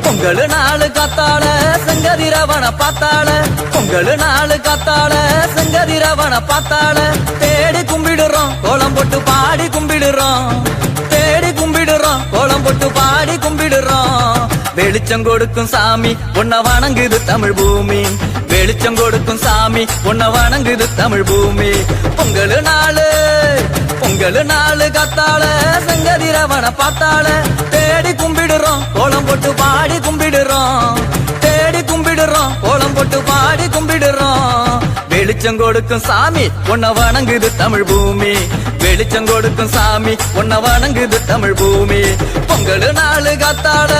பொங்கல் நாள் காத்தாள செங்கதிரவன பார்த்தாள பொங்கல் நாள் காத்தாள செங்கதிரவன பார்த்தாள தேடி கும்பிடுறோம் கோலம் போட்டு பாடி கும்பிடுறோம் தேடி கும்பிடுறோம் கோலம் போட்டு பாடி கும்பிடுறோம் வெளிச்சம் கொடுக்கும் சாமி உன்னை வணங்குது தமிழ் பூமி வெளிச்சம் கொடுக்கும் சாமி உன்னை வணங்குது தமிழ் பூமி பொங்கல் நாள் காத்தாள செங்கதிரவன பார்த்தாள தேடி கும்பிடுறோம் கோலம் போட்டு பாடி கும்பிடுறோம் தேடி கும்பிடுறோம் கோலம் போட்டு பாடி கும்பிடுறோம் வெளிச்சம் கொடுக்கும் சாமி உன்னை வணங்குது தமிழ் பூமி வெளிச்சம் கொடுக்கும் சாமி உன்னை வணங்குது தமிழ் பூமி பொங்கல் நாள் காத்தாள